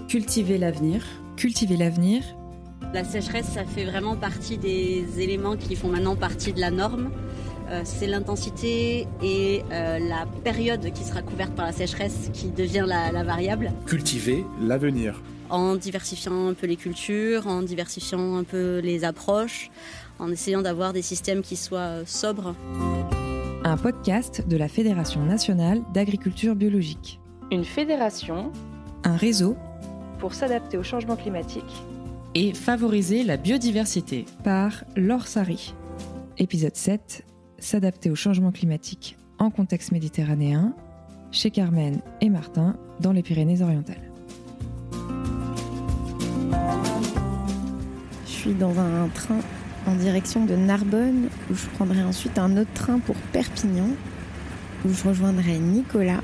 Cultiver l'avenir. Cultiver l'avenir. La sécheresse, ça fait vraiment partie des éléments qui font maintenant partie de la norme. C'est l'intensité et la période qui sera couverte par la sécheresse qui devient la variable. Cultiver l'avenir. En diversifiant un peu les cultures, en diversifiant un peu les approches, en essayant d'avoir des systèmes qui soient sobres. Un podcast de la Fédération nationale d'agriculture biologique. Une fédération. Un réseau. Pour s'adapter au changement climatique. Et favoriser la biodiversité. Par Laure Sari. Épisode 7. S'adapter au changement climatique en contexte méditerranéen. Chez Carmen et Martin, dans les Pyrénées-Orientales. Je suis dans un train en direction de Narbonne, où je prendrai ensuite un autre train pour Perpignan, où je rejoindrai Nicolas,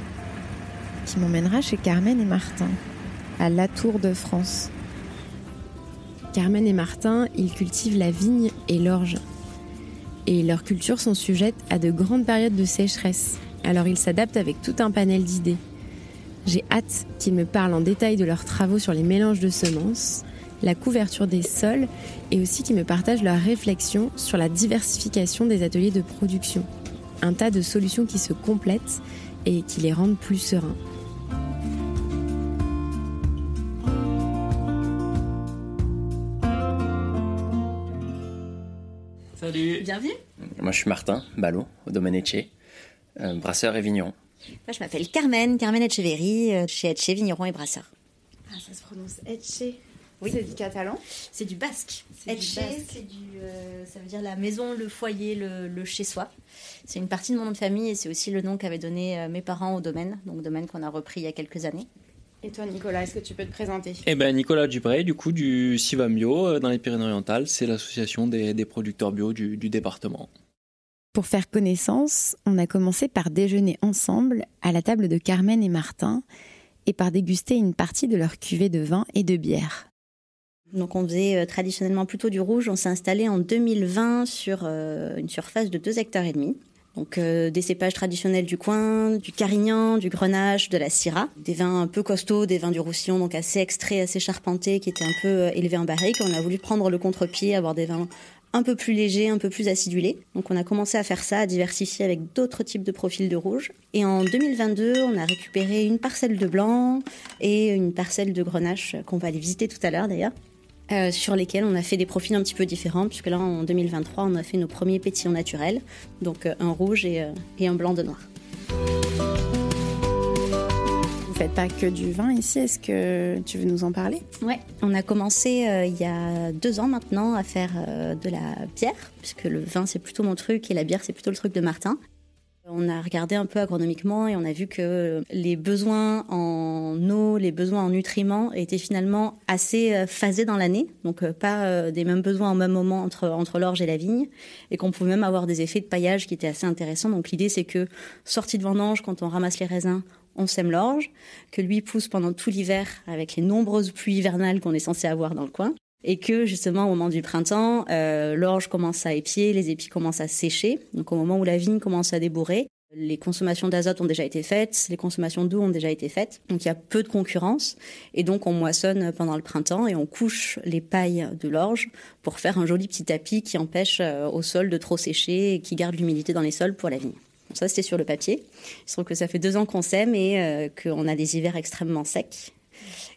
qui m'emmènera chez Carmen et Martin, à La Tour de France. Carmen et Martin, ils cultivent la vigne et l'orge. Et leurs cultures sont sujettes à de grandes périodes de sécheresse. Alors ils s'adaptent avec tout un panel d'idées. J'ai hâte qu'ils me parlent en détail de leurs travaux sur les mélanges de semences, la couverture des sols et aussi qu'ils me partagent leurs réflexions sur la diversification des ateliers de production. Un tas de solutions qui se complètent et qui les rendent plus sereins. Salut. Bienvenue. Moi je suis Martin Ballot, au domaine Etche, brasseur et vigneron. Moi je m'appelle Carmen Etcheverry, chez Etche, vigneron et brasseur. Ah, ça se prononce Etche. Oui. C'est du catalan. C'est du basque. Etche, basque. ça veut dire la maison, le foyer, le chez-soi. C'est une partie de mon nom de famille et c'est aussi le nom qu'avaient donné mes parents au domaine, donc domaine qu'on a repris il y a quelques années. Et toi Nicolas, est-ce que tu peux te présenter ? Nicolas Dubré, du coup, du Civam Bio dans les Pyrénées-Orientales. C'est l'association des producteurs bio du département. Pour faire connaissance, on a commencé par déjeuner ensemble à la table de Carmen et Martin et par déguster une partie de leur cuvée de vin et de bière. Donc on faisait traditionnellement plutôt du rouge. On s'est installé en 2020 sur une surface de 2,5 hectares. Donc des cépages traditionnels du coin, du Carignan, du Grenache, de la Syrah, des vins un peu costauds, des vins du Roussillon, donc assez extraits, assez charpentés, qui étaient un peu élevés en barrique. On a voulu prendre le contre-pied, avoir des vins un peu plus légers, un peu plus acidulés. Donc on a commencé à faire ça, à diversifier avec d'autres types de profils de rouge. Et en 2022, on a récupéré une parcelle de blanc et une parcelle de Grenache qu'on va aller visiter tout à l'heure d'ailleurs. Sur lesquels on a fait des profils un petit peu différents, puisque là, en 2023, on a fait nos premiers pétillants naturels, donc un rouge et un blanc de noir. Vous faites pas que du vin ici, est-ce que tu veux nous en parler ? Ouais, on a commencé il y a 2 ans maintenant à faire de la bière, puisque le vin c'est plutôt mon truc et la bière c'est plutôt le truc de Martin. On a regardé un peu agronomiquement et on a vu que les besoins en eau, les besoins en nutriments étaient finalement assez phasés dans l'année, donc pas des mêmes besoins au même moment entre l'orge et la vigne, et qu'on pouvait même avoir des effets de paillage qui étaient assez intéressants. Donc l'idée c'est que, sortie de vendange, quand on ramasse les raisins, on sème l'orge, que lui pousse pendant tout l'hiver avec les nombreuses pluies hivernales qu'on est censé avoir dans le coin. Et que justement au moment du printemps, l'orge commence à épier, les épis commencent à sécher. Donc au moment où la vigne commence à débourrer, les consommations d'azote ont déjà été faites, les consommations d'eau ont déjà été faites. Donc il y a peu de concurrence. Et donc on moissonne pendant le printemps et on couche les pailles de l'orge pour faire un joli petit tapis qui empêche au sol de trop sécher et qui garde l'humidité dans les sols pour la vigne. Donc ça c'était sur le papier. Il se trouve que ça fait 2 ans qu'on sème et qu'on a des hivers extrêmement secs.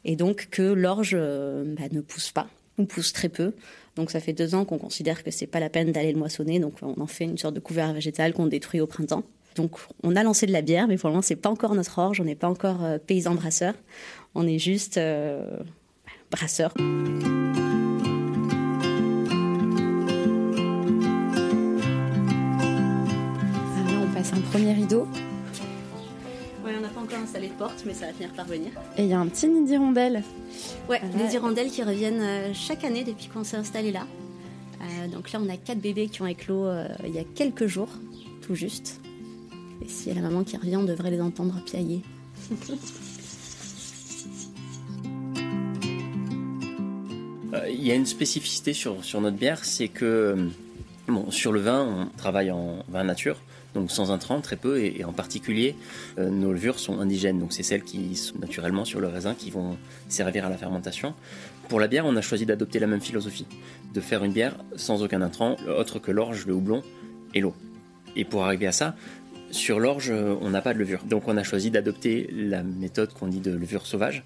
Et donc que l'orge ne pousse pas. On pousse très peu. Donc ça fait 2 ans qu'on considère que c'est pas la peine d'aller le moissonner. Donc on en fait une sorte de couvert végétal qu'on détruit au printemps. Donc on a lancé de la bière, mais pour le moment c'est pas encore notre orge. On n'est pas encore paysan brasseur. On est juste brasseur. Là, on passe un premier rideau. Ouais, on n'a pas encore installé de porte, mais ça va finir par venir. Et il y a un petit nid d'hirondelles. Ouais, des hirondelles qui reviennent chaque année depuis qu'on s'est installé là. Donc là, on a 4 bébés qui ont éclos il y a quelques jours, tout juste. Et s'il y a la maman qui revient, on devrait les entendre piailler. Il y a une spécificité sur notre bière, c'est que sur le vin, on travaille en vin nature. donc sans intrants, très peu, et en particulier nos levures sont indigènes, donc c'est celles qui sont naturellement sur le raisin qui vont servir à la fermentation. Pour la bière, on a choisi d'adopter la même philosophie, de faire une bière sans aucun intrant, autre que l'orge, le houblon et l'eau. Et pour arriver à ça, sur l'orge, on n'a pas de levure, donc on a choisi d'adopter la méthode qu'on dit de levure sauvage.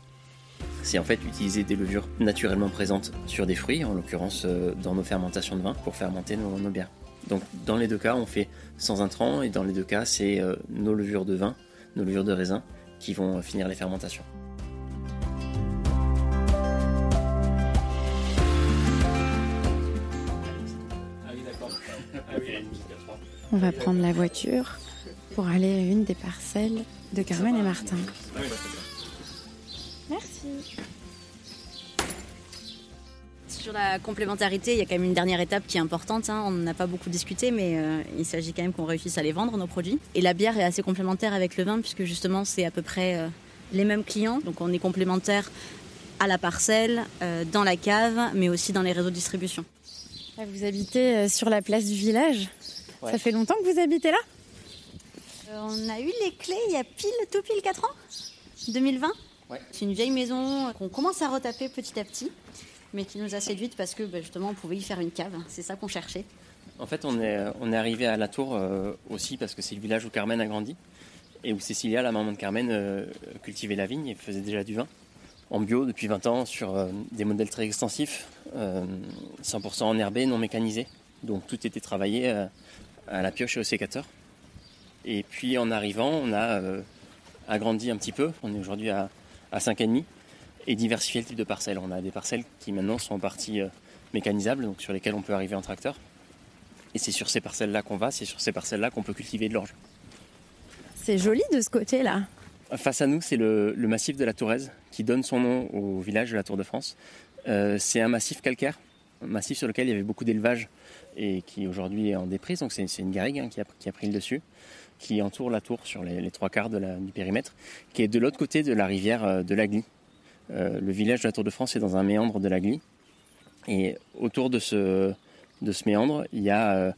C'est en fait utiliser des levures naturellement présentes sur des fruits, en l'occurrence dans nos fermentations de vin, pour fermenter nos bières. Donc dans les deux cas, on fait sans intrants, et dans les deux cas, c'est nos levures de vin, nos levures de raisin, qui vont finir les fermentations. On va prendre la voiture pour aller à une des parcelles de Carmen et Martin. Merci. Sur la complémentarité, il y a quand même une dernière étape qui est importante. On n'en a pas beaucoup discuté, mais il s'agit quand même qu'on réussisse à les vendre, nos produits. Et la bière est assez complémentaire avec le vin, puisque justement, c'est à peu près les mêmes clients. Donc on est complémentaires à la parcelle, dans la cave, mais aussi dans les réseaux de distribution. Vous habitez sur la place du village ? Ouais. Ça fait longtemps que vous habitez là ? On a eu les clés il y a tout pile 4 ans, 2020. Ouais. C'est une vieille maison qu'on commence à retaper petit à petit, mais qui nous a séduite parce que justement on pouvait y faire une cave, c'est ça qu'on cherchait. En fait on est arrivé à La Tour aussi parce que c'est le village où Carmen a grandi et où Cécilia, la maman de Carmen, cultivait la vigne et faisait déjà du vin en bio depuis 20 ans sur des modèles très extensifs, 100% enherbés, non mécanisés. Donc tout était travaillé à la pioche et au sécateur. Et puis en arrivant, on a agrandi un petit peu. On est aujourd'hui à 5,5 et diversifié le type de parcelles. On a des parcelles qui maintenant sont en partie mécanisables, donc sur lesquelles on peut arriver en tracteur. Et c'est sur ces parcelles-là qu'on va, c'est sur ces parcelles-là qu'on peut cultiver de l'orge. C'est joli de ce côté-là. Face à nous, c'est le massif de la Touraise qui donne son nom au village de la Tour de France. C'est un massif calcaire, un massif sur lequel il y avait beaucoup d'élevage et qui aujourd'hui est en déprise. Donc c'est une garrigue qui a pris le dessus, qui entoure la tour sur les 3/4 du périmètre, qui est de l'autre côté de la rivière de l'Agly. Le village de la Tour de France est dans un méandre de l'Agly. Et autour de ce méandre, il y a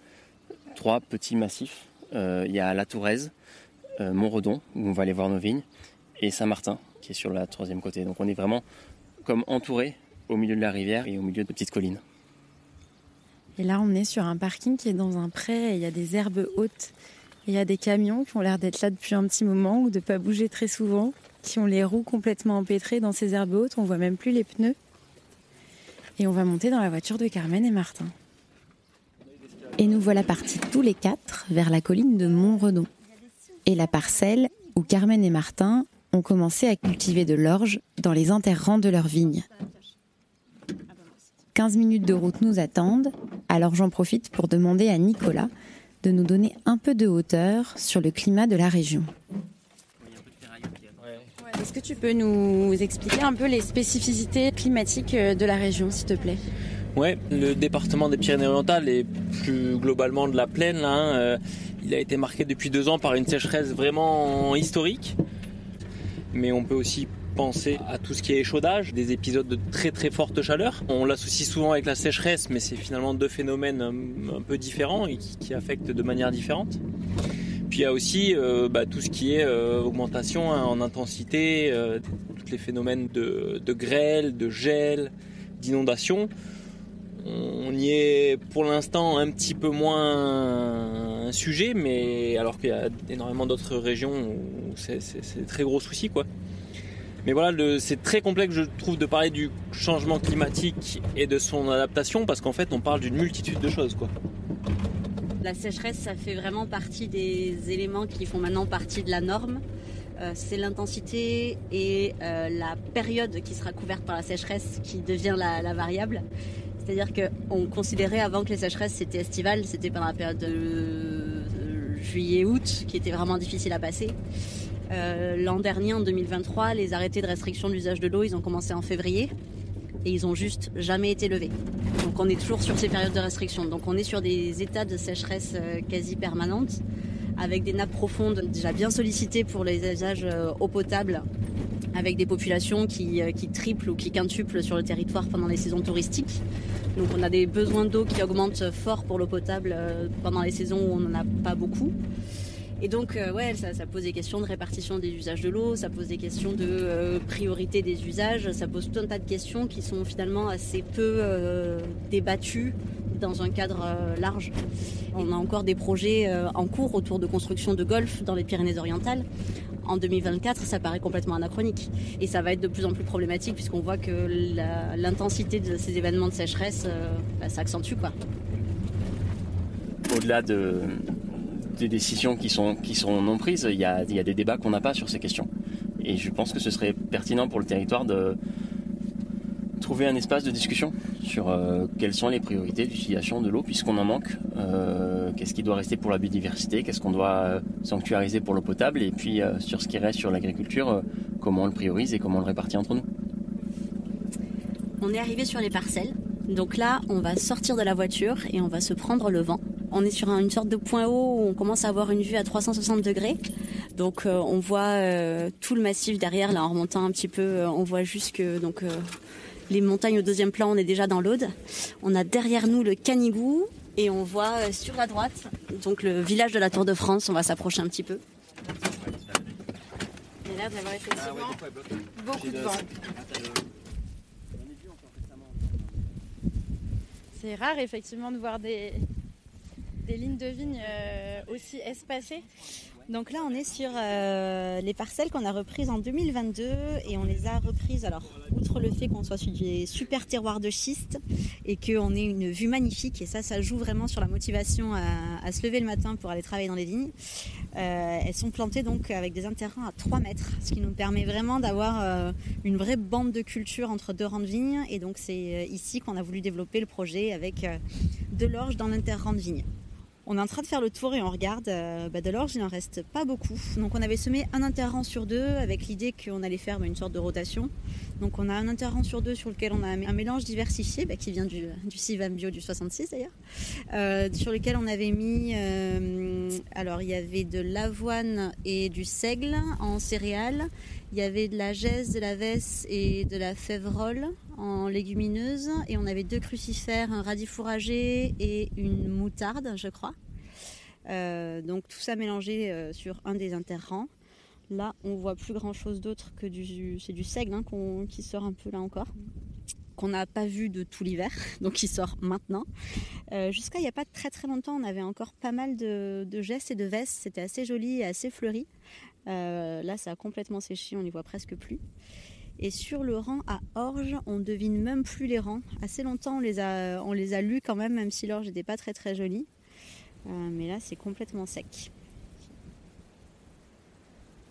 3 petits massifs. Il y a la Touraise, Montredon, où on va aller voir nos vignes, et Saint-Martin, qui est sur la 3e côté. Donc on est vraiment comme entouré au milieu de la rivière et au milieu de petites collines. Et là, on est sur un parking qui est dans un pré, et il y a des herbes hautes. Il y a des camions qui ont l'air d'être là depuis un petit moment ou de ne pas bouger très souvent, qui ont les roues complètement empêtrées dans ces herbes hautes. On ne voit même plus les pneus. Et on va monter dans la voiture de Carmen et Martin. Et nous voilà partis tous les 4 vers la colline de Montredon. Et la parcelle où Carmen et Martin ont commencé à cultiver de l'orge dans les interrangs de leurs vignes. 15 minutes de route nous attendent, alors j'en profite pour demander à Nicolas de nous donner un peu de hauteur sur le climat de la région. Est-ce que tu peux nous expliquer un peu les spécificités climatiques de la région, s'il te plaît ? Ouais, le département des Pyrénées-Orientales et plus globalement de la plaine, il a été marqué depuis 2 ans par une sécheresse vraiment historique. Mais on peut aussi penser à tout ce qui est échaudage, des épisodes de très très forte chaleur. On l'associe souvent avec la sécheresse, mais c'est finalement 2 phénomènes un peu différents et qui affectent de manière différente. Puis il y a aussi tout ce qui est augmentation en intensité, tous les phénomènes de grêle, de gel, d'inondation. On y est pour l'instant un petit peu moins un sujet, mais alors qu'il y a énormément d'autres régions où c'est très gros souci, quoi. Mais voilà, c'est très complexe, je trouve, de parler du changement climatique et de son adaptation, parce qu'en fait, on parle d'une multitude de choses, quoi. La sécheresse, ça fait vraiment partie des éléments qui font maintenant partie de la norme. C'est l'intensité et la période qui sera couverte par la sécheresse qui devient la variable. C'est-à-dire qu'on considérait avant que les sécheresses c'était estivales, c'était pendant la période de juillet-août qui était vraiment difficile à passer. L'an dernier, en 2023, les arrêtés de restriction de l'usage de l'eau, ils ont commencé en février et ils ont juste jamais été levés. Donc on est toujours sur ces périodes de restriction. Donc on est sur des états de sécheresse quasi permanentes avec des nappes profondes déjà bien sollicitées pour les usages eau potable, avec des populations qui triplent ou qui quintuplent sur le territoire pendant les saisons touristiques. Donc on a des besoins d'eau qui augmentent fort pour l'eau potable pendant les saisons où on n'en a pas beaucoup. Et donc, ça pose des questions de répartition des usages de l'eau, ça pose des questions de priorité des usages, ça pose tout un tas de questions qui sont finalement assez peu débattues dans un cadre large. On a encore des projets en cours autour de construction de golfe dans les Pyrénées-Orientales. En 2024, ça paraît complètement anachronique. Et ça va être de plus en plus problématique puisqu'on voit que l'intensité de ces événements de sécheresse s'accentue, quoi. Au-delà des décisions qui sont non prises, il y a des débats qu'on n'a pas sur ces questions. Et je pense que ce serait pertinent pour le territoire de trouver un espace de discussion sur quelles sont les priorités d'utilisation de l'eau puisqu'on en manque, qu'est-ce qui doit rester pour la biodiversité, qu'est-ce qu'on doit sanctuariser pour l'eau potable, et puis sur ce qui reste sur l'agriculture, comment on le priorise et comment on le répartit entre nous. On est arrivé sur les parcelles, donc là on va sortir de la voiture et on va se prendre le vent. On est sur une sorte de point haut où on commence à avoir une vue à 360 degrés. Donc on voit tout le massif derrière, là en remontant un petit peu, on voit juste que les montagnes au deuxième plan, on est déjà dans l'Aude. On a derrière nous le Canigou et on voit sur la droite donc le village de la Tour de France. On va s'approcher un petit peu. Il y a l'air d'avoir effectivement beaucoup de vent. C'est rare effectivement de voir des lignes de vignes aussi espacées. Donc là, on est sur les parcelles qu'on a reprises en 2022 et on les a reprises, alors, outre le fait qu'on soit sur des super terroirs de schiste et qu'on ait une vue magnifique, et ça joue vraiment sur la motivation à se lever le matin pour aller travailler dans les vignes. Elles sont plantées donc avec des interrants à 3 mètres, ce qui nous permet vraiment d'avoir une vraie bande de culture entre 2 rangs de vignes, et donc c'est ici qu'on a voulu développer le projet avec de l'orge dans l'interrang de vignes. On est en train de faire le tour et on regarde, de l'orge il n'en reste pas beaucoup. Donc on avait semé un interrang sur 2 avec l'idée qu'on allait faire une sorte de rotation. Donc on a un interrang sur 2 sur lequel on a un mélange diversifié qui vient du Civam Bio du 66 d'ailleurs, sur lequel on avait mis, alors il y avait de l'avoine et du seigle en céréales, il y avait de la gesse, de la vesse et de la févrole en légumineuse, et on avait 2 crucifères, un radis fourragé et une moutarde je crois. Donc tout ça mélangé sur un des interrangs. Là on voit plus grand chose d'autre que c'est du seigle qui sort un peu là encore, qu'on n'a pas vu de tout l'hiver, donc qui sort maintenant. Jusqu'à il n'y a pas très très longtemps, on avait encore pas mal de gesses et de vesses, c'était assez joli et assez fleuri. Là ça a complètement séché, on n'y voit presque plus. Et sur le rang à orge, on ne devine même plus les rangs. Assez longtemps on les a lus quand même si l'orge n'était pas très très jolie. Mais là c'est complètement sec.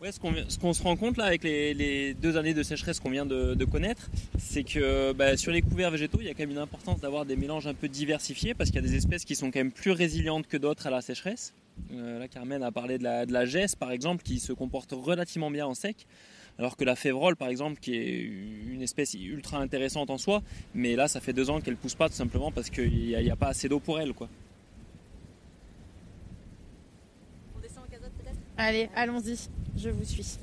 Ouais, ce qu'on se rend compte là avec les 2 années de sécheresse qu'on vient de connaître, c'est que sur les couverts végétaux, il y a quand même une importance d'avoir des mélanges un peu diversifiés parce qu'il y a des espèces qui sont quand même plus résilientes que d'autres à la sécheresse. Là, Carmen a parlé de la gesse par exemple, qui se comporte relativement bien en sec, alors que la févrole par exemple, qui est une espèce ultra intéressante en soi, mais là ça fait 2 ans qu'elle pousse pas tout simplement parce qu'il n'y a pas assez d'eau pour elle, quoi. On descend en casotte peut-être ? Allez, allons-y, je vous suis.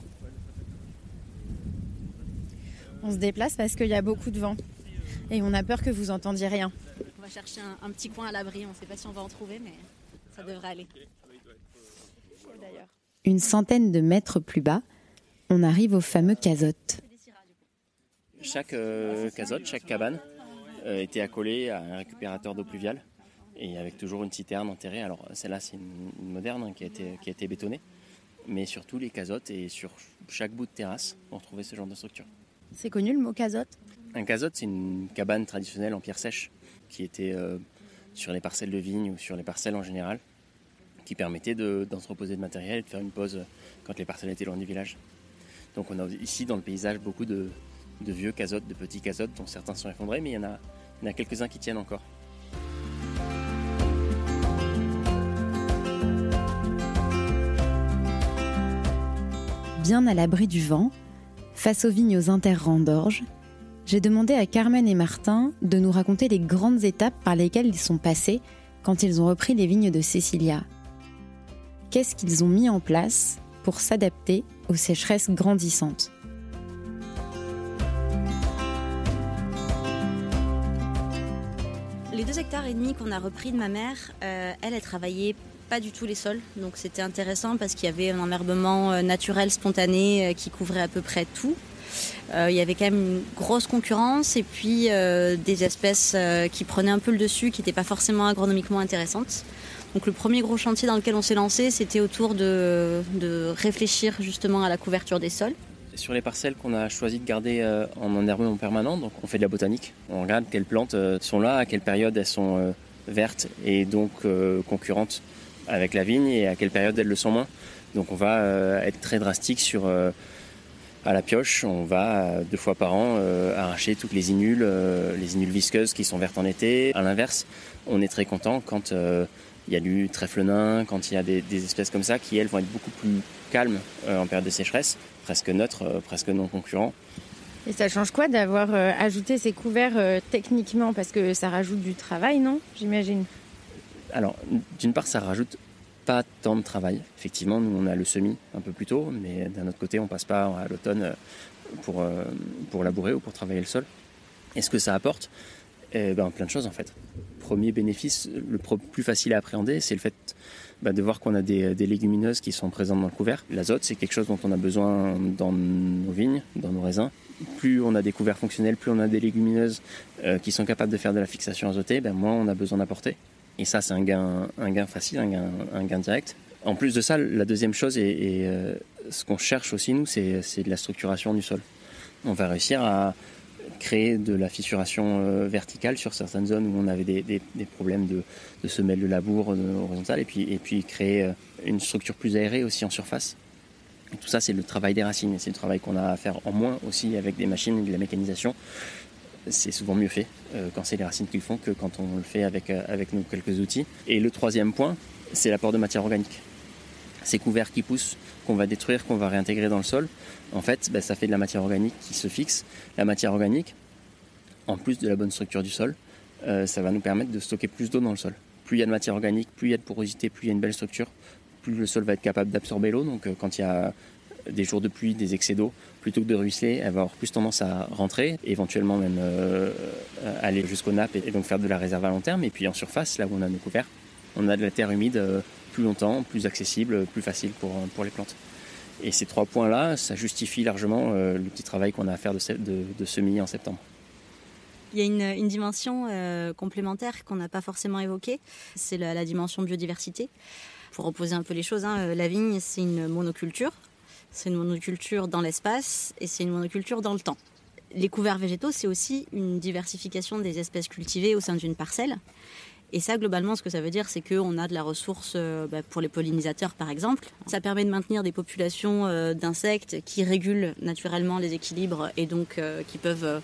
On se déplace parce qu'il y a beaucoup de vent et on a peur que vous entendiez rien. On va chercher un petit coin à l'abri, on ne sait pas si on va en trouver, mais ça devrait aller. Une centaine de mètres plus bas, on arrive au fameux casotte. Chaque casotte, chaque cabane était accolée à un récupérateur d'eau pluviale et avec toujours une citerne enterrée. Alors celle-là c'est une moderne qui a été bétonnée, mais sur tous les casottes et sur chaque bout de terrasse on retrouvait ce genre de structure. C'est connu le mot casotte ? Un casotte c'est une cabane traditionnelle en pierre sèche qui était sur les parcelles de vignes ou sur les parcelles en général, qui permettait d'entreposer de matériel et de faire une pause quand les parcelles étaient loin du village. Donc on a ici dans le paysage beaucoup de vieux casottes, de petits casottes dont certains sont effondrés, mais il y en a quelques-uns qui tiennent encore. Bien à l'abri du vent, face aux vignes aux interrangs d'orge, j'ai demandé à Carmen et Martin de nous raconter les grandes étapes par lesquelles ils sont passés quand ils ont repris les vignes de Cecilia. Qu'est-ce qu'ils ont mis en place pour s'adapter aux sécheresses grandissantes ? Les 2,5 hectares qu'on a repris de ma mère, elle travaillait pas du tout les sols, donc c'était intéressant parce qu'il y avait un enherbement naturel spontané qui couvrait à peu près tout. Il y avait quand même une grosse concurrence et puis des espèces qui prenaient un peu le dessus, qui n'étaient pas forcément agronomiquement intéressantes. Donc le premier gros chantier dans lequel on s'est lancé, c'était autour de réfléchir justement à la couverture des sols. Sur les parcelles qu'on a choisi de garder en enherbement permanent, donc on fait de la botanique. On regarde quelles plantes sont là, à quelle période elles sont vertes et donc concurrentes avec la vigne et à quelle période elles le sont moins. Donc on va être très drastique sur à la pioche. On va 2 fois par an arracher toutes les inules visqueuses qui sont vertes en été. À l'inverse, on est très content quand il y a du trèfle nain, quand il y a des espèces comme ça qui elles vont être beaucoup plus calmes en période de sécheresse, presque neutres, presque non concurrents. Et ça change quoi d'avoir ajouté ces couverts techniquement? Parce que ça rajoute du travail, non? J'imagine. Alors, d'une part, ça rajoute pas tant de travail. Effectivement, nous, on a le semis un peu plus tôt, mais d'un autre côté, on passe pas à l'automne pour labourer ou pour travailler le sol. Et ce que ça apporte, plein de choses en fait. Premier bénéfice, le plus facile à appréhender, c'est le fait de voir qu'on a des légumineuses qui sont présentes dans le couvert. L'azote, c'est quelque chose dont on a besoin dans nos vignes, dans nos raisins. Plus on a des couverts fonctionnels, plus on a des légumineuses qui sont capables de faire de la fixation azotée, moins on a besoin d'apporter. Et ça, c'est un gain facile, un gain direct. En plus de ça, la deuxième chose, et ce qu'on cherche aussi, nous, c'est de la structuration du sol. On va réussir à créer de la fissuration verticale sur certaines zones où on avait des problèmes de semelles de labour horizontales, et puis créer une structure plus aérée aussi en surface. Et tout ça, c'est le travail des racines, et c'est le travail qu'on a à faire en moins aussi avec des machines et de la mécanisation. C'est souvent mieux fait quand c'est les racines qui le font que quand on le fait avec nos quelques outils. Et le troisième point, c'est l'apport de matière organique. Ces couverts qui poussent, qu'on va détruire, qu'on va réintégrer dans le sol, en fait, ça fait de la matière organique qui se fixe. La matière organique, en plus de la bonne structure du sol, ça va nous permettre de stocker plus d'eau dans le sol. Plus il y a de matière organique, plus il y a de porosité, plus il y a une belle structure, plus le sol va être capable d'absorber l'eau. Donc quand il y a des jours de pluie, des excès d'eau, plutôt que de ruisseler, elle va avoir plus tendance à rentrer, éventuellement même aller jusqu'aux nappes et donc faire de la réserve à long terme. Et puis en surface, là où on a nos couverts, on a de la terre humide plus longtemps, plus accessible, plus facile pour les plantes. Et ces 3 points-là, ça justifie largement le petit travail qu'on a à faire de semis en septembre. Il y a une dimension complémentaire qu'on n'a pas forcément évoquée, c'est la dimension biodiversité. Pour reposer un peu les choses, la vigne, c'est une monoculture. C'est une monoculture dans l'espace et c'est une monoculture dans le temps. Les couverts végétaux, c'est aussi une diversification des espèces cultivées au sein d'une parcelle. Et ça, globalement, ce que ça veut dire, c'est qu'on a de la ressource pour les pollinisateurs, par exemple. Ça permet de maintenir des populations d'insectes qui régulent naturellement les équilibres et donc qui peuvent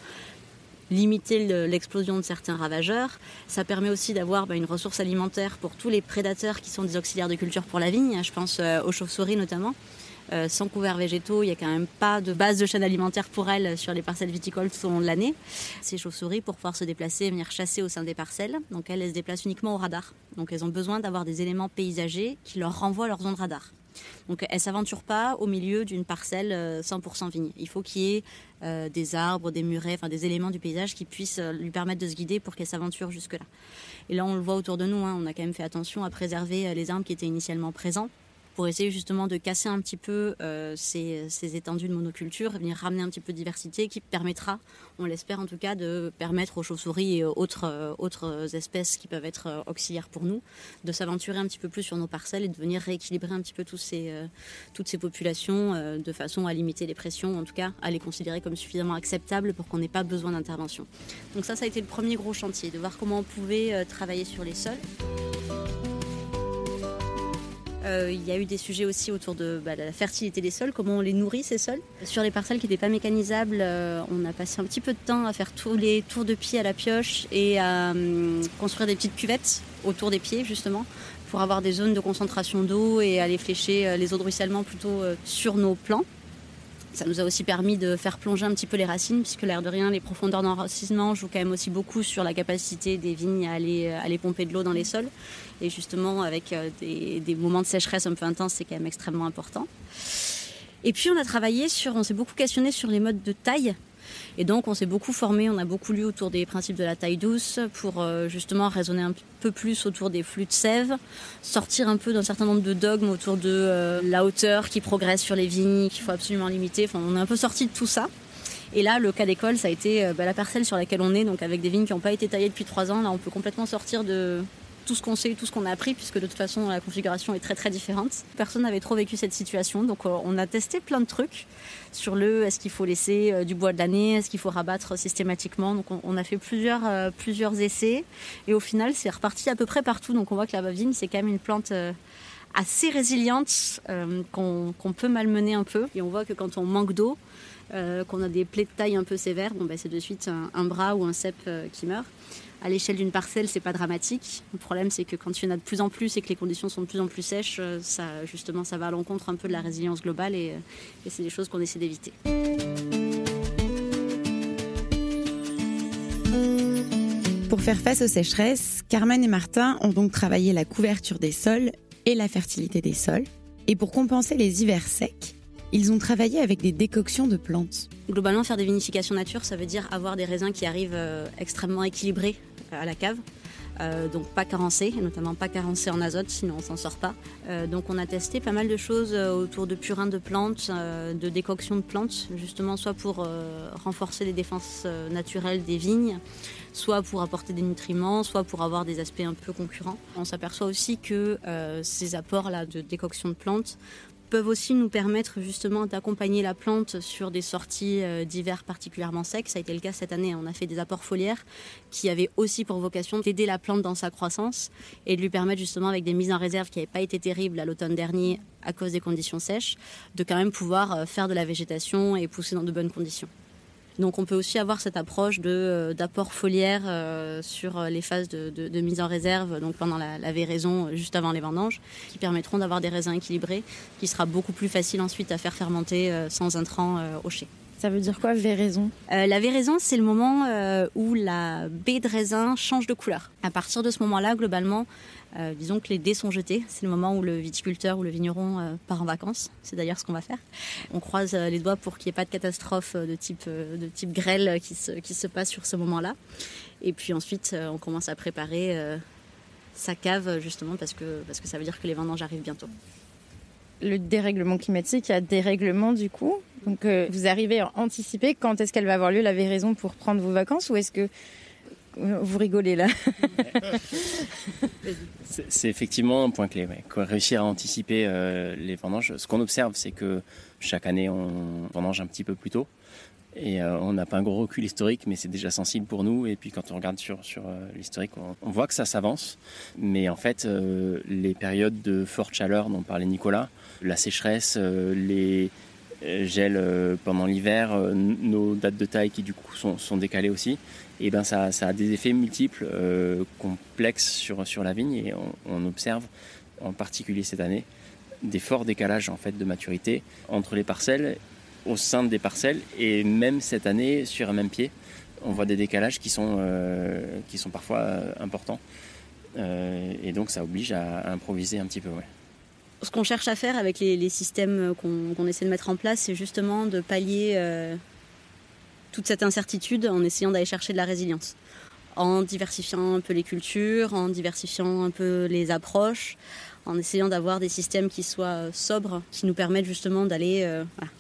limiter l'explosion de certains ravageurs. Ça permet aussi d'avoir une ressource alimentaire pour tous les prédateurs qui sont des auxiliaires de culture pour la vigne. Je pense aux chauves-souris notamment. Sans couverts végétaux, il n'y a quand même pas de base de chaîne alimentaire pour elles sur les parcelles viticoles tout au long de l'année. Ces chauves-souris, pour pouvoir se déplacer et venir chasser au sein des parcelles, donc elles se déplacent uniquement au radar. Donc elles ont besoin d'avoir des éléments paysagers qui leur renvoient leurs ondes radar. Donc elles ne s'aventurent pas au milieu d'une parcelle 100% vigne. Il faut qu'il y ait des arbres, des murets, des éléments du paysage qui puissent lui permettre de se guider pour qu'elle s'aventure jusque-là. Et là, on le voit autour de nous, on a quand même fait attention à préserver les arbres qui étaient initialement présents, pour essayer justement de casser un petit peu ces étendues de monoculture, venir ramener un petit peu de diversité qui permettra, on l'espère en tout cas, de permettre aux chauves-souris et autres espèces qui peuvent être auxiliaires pour nous, de s'aventurer un petit peu plus sur nos parcelles et de venir rééquilibrer un petit peu toutes ces populations de façon à limiter les pressions, en tout cas à les considérer comme suffisamment acceptables pour qu'on n'ait pas besoin d'intervention. Donc ça a été le premier gros chantier, de voir comment on pouvait travailler sur les sols. Il y a eu des sujets aussi autour de la fertilité des sols, comment on les nourrit ces sols. Sur les parcelles qui n'étaient pas mécanisables, on a passé un petit peu de temps à faire tous les tours de pied à la pioche et à construire des petites cuvettes autour des pieds justement pour avoir des zones de concentration d'eau et aller flécher les eaux de ruissellement plutôt sur nos plants. Ça nous a aussi permis de faire plonger un petit peu les racines, puisque l'air de rien, les profondeurs d'enracinement jouent quand même aussi beaucoup sur la capacité des vignes à aller pomper de l'eau dans les sols. Et justement, avec des moments de sécheresse un peu intenses, c'est quand même extrêmement important. Et puis, on s'est beaucoup questionné sur les modes de taille. Et donc on s'est beaucoup formé, on a beaucoup lu autour des principes de la taille douce pour justement raisonner un peu plus autour des flux de sève, sortir un peu d'un certain nombre de dogmes autour de la hauteur qui progresse sur les vignes, qu'il faut absolument limiter. Enfin, on est un peu sorti de tout ça. Et là, le cas d'école, ça a été la parcelle sur laquelle on est, donc avec des vignes qui n'ont pas été taillées depuis 3 ans. Là, on peut complètement sortir de tout ce qu'on sait, tout ce qu'on a appris, puisque de toute façon, la configuration est très très différente. Personne n'avait trop vécu cette situation, donc on a testé plein de trucs sur est-ce qu'il faut laisser du bois de l'année, est-ce qu'il faut rabattre systématiquement. Donc on a fait plusieurs essais, et au final, c'est reparti à peu près partout. Donc on voit que la vigne, c'est quand même une plante assez résiliente, qu'on peut malmener un peu. Et on voit que quand on manque d'eau, qu'on a des plaies de taille un peu sévères, c'est de suite un bras ou un cep qui meurt. À l'échelle d'une parcelle, c'est pas dramatique. Le problème, c'est que quand il y en a de plus en plus et que les conditions sont de plus en plus sèches, ça va à l'encontre un peu de la résilience globale et c'est des choses qu'on essaie d'éviter. Pour faire face aux sécheresses, Carmen et Martin ont donc travaillé la couverture des sols et la fertilité des sols. Et pour compenser les hivers secs, ils ont travaillé avec des décoctions de plantes. Globalement, faire des vinifications nature, ça veut dire avoir des raisins qui arrivent extrêmement équilibrés à la cave. Donc pas carencés, et notamment pas carencés en azote, sinon on s'en sort pas. Donc on a testé pas mal de choses autour de purins de plantes, de décoctions de plantes, justement soit pour renforcer les défenses naturelles des vignes, soit pour apporter des nutriments, soit pour avoir des aspects un peu concurrents. On s'aperçoit aussi que ces apports-là de décoction de plantes peuvent aussi nous permettre justement d'accompagner la plante sur des sorties d'hiver particulièrement secs. Ça a été le cas cette année. On a fait des apports foliaires qui avaient aussi pour vocation d'aider la plante dans sa croissance et de lui permettre justement, avec des mises en réserve qui n'avaient pas été terribles à l'automne dernier à cause des conditions sèches, de quand même pouvoir faire de la végétation et pousser dans de bonnes conditions. Donc on peut aussi avoir cette approche d'apport foliaire sur les phases de mise en réserve, donc pendant la véraison, juste avant les vendanges, qui permettront d'avoir des raisins équilibrés, qui sera beaucoup plus facile ensuite à faire fermenter sans intrants au chai. Ça veut dire quoi, véraison ? La véraison, c'est le moment où la baie de raisin change de couleur. À partir de ce moment-là, globalement, disons que les dés sont jetés. C'est le moment où le viticulteur ou le vigneron part en vacances. C'est d'ailleurs ce qu'on va faire. On croise les doigts pour qu'il n'y ait pas de catastrophe de type grêle qui se passe sur ce moment-là. Et puis ensuite, on commence à préparer sa cave, justement, parce que ça veut dire que les vendanges arrivent bientôt. Le dérèglement climatique, il y a dérèglement du coup. Donc vous arrivez à anticiper quand est-ce qu'elle va avoir lieu, la véraison, pour prendre vos vacances, ou est-ce que vous rigolez là ? C'est effectivement un point clé. Ouais. Réussir à anticiper les vendanges. Ce qu'on observe, c'est que chaque année, on vendange un petit peu plus tôt. Et on n'a pas un gros recul historique, mais c'est déjà sensible pour nous. Et puis quand on regarde sur l'historique, on voit que ça s'avance. Mais en fait, les périodes de forte chaleur dont parlait Nicolas, la sécheresse, les gels pendant l'hiver, nos dates de taille qui du coup sont décalées aussi, et ben ça a des effets multiples, complexes sur la vigne. Et on observe, en particulier cette année, des forts décalages en fait de maturité entre les parcelles, au sein des parcelles, et même cette année sur un même pied, on voit des décalages qui sont parfois importants, et donc ça oblige à improviser un petit peu. Ouais. Ce qu'on cherche à faire avec les systèmes qu'on essaie de mettre en place, c'est justement de pallier toute cette incertitude en essayant d'aller chercher de la résilience, en diversifiant un peu les cultures, en diversifiant un peu les approches, en essayant d'avoir des systèmes qui soient sobres, qui nous permettent justement d'aller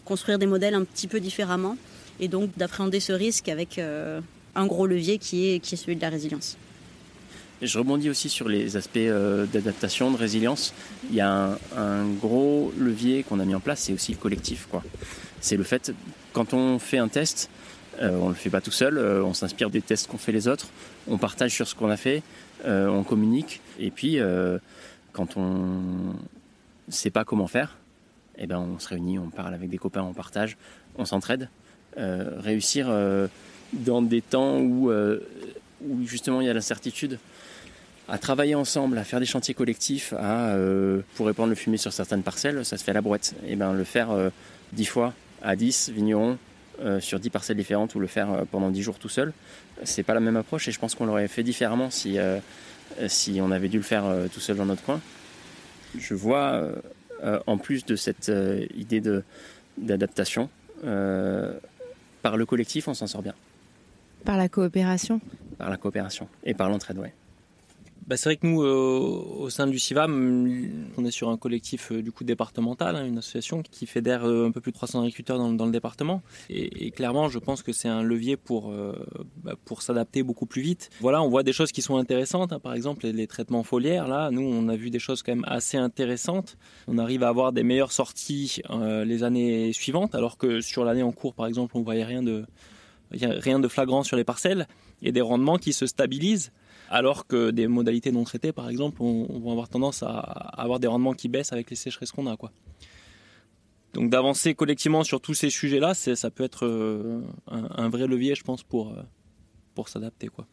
construire des modèles un petit peu différemment, et donc d'appréhender ce risque avec un gros levier qui est celui de la résilience. Je rebondis aussi sur les aspects d'adaptation, de résilience. Il y a un gros levier qu'on a mis en place, c'est aussi le collectif, quoi. C'est le fait, quand on fait un test, on ne le fait pas tout seul, on s'inspire des tests qu'ont fait les autres, on partage sur ce qu'on a fait, on communique, et puis quand on ne sait pas comment faire, eh ben on se réunit, on parle avec des copains, on partage, on s'entraide. Réussir dans des temps où justement il y a l'incertitude, à travailler ensemble, à faire des chantiers collectifs, pour répandre le fumier sur certaines parcelles, ça se fait à la brouette. Et ben le faire 10 fois à 10 vignerons sur 10 parcelles différentes, ou le faire pendant 10 jours tout seul, c'est pas la même approche, et je pense qu'on l'aurait fait différemment si on avait dû le faire tout seul dans notre coin. Je vois, en plus de cette idée d'adaptation, Par le collectif, on s'en sort bien. Par la coopération. Par la coopération et par l'entraide, ouais. C'est vrai que nous, au sein du CIVAM, on est sur un collectif du coup départemental, une association qui fédère un peu plus de 300 agriculteurs dans le département. Et clairement, je pense que c'est un levier pour s'adapter beaucoup plus vite. Voilà, on voit des choses qui sont intéressantes, par exemple les traitements foliaires. Là, nous, on a vu des choses quand même assez intéressantes. On arrive à avoir des meilleures sorties les années suivantes, alors que sur l'année en cours, par exemple, on ne voyait rien de flagrant sur les parcelles et des rendements qui se stabilisent. Alors que des modalités non traitées, par exemple, on va avoir tendance à avoir des rendements qui baissent avec les sécheresses qu'on a, quoi. Donc d'avancer collectivement sur tous ces sujets-là, ça peut être un vrai levier, je pense, pour s'adapter, quoi.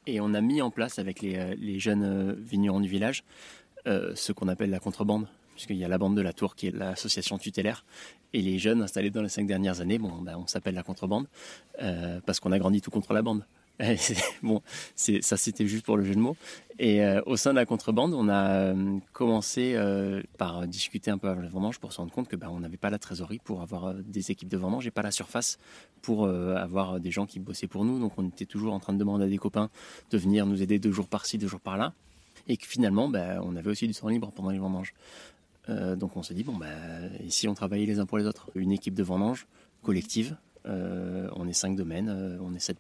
Et on a mis en place avec les jeunes vignerons du village ce qu'on appelle la contrebande, puisqu'il y a la bande de la Tour qui est l'association tutélaire, et les jeunes installés dans les 5 dernières années, on s'appelle la contrebande parce qu'on a grandi tout contre la bande. Ça c'était juste pour le jeu de mots. Et au sein de la contrebande, on a commencé par discuter un peu avec les vendanges pour se rendre compte que on n'avait pas la trésorerie pour avoir des équipes de vendanges et pas la surface pour avoir des gens qui bossaient pour nous. Donc on était toujours en train de demander à des copains de venir nous aider 2 jours par-ci, 2 jours par-là. Et que finalement, on avait aussi du temps libre pendant les vendanges. Donc on s'est dit, ici on travaillait les uns pour les autres. Une équipe de vendanges collective, on est 5 domaines, on est 7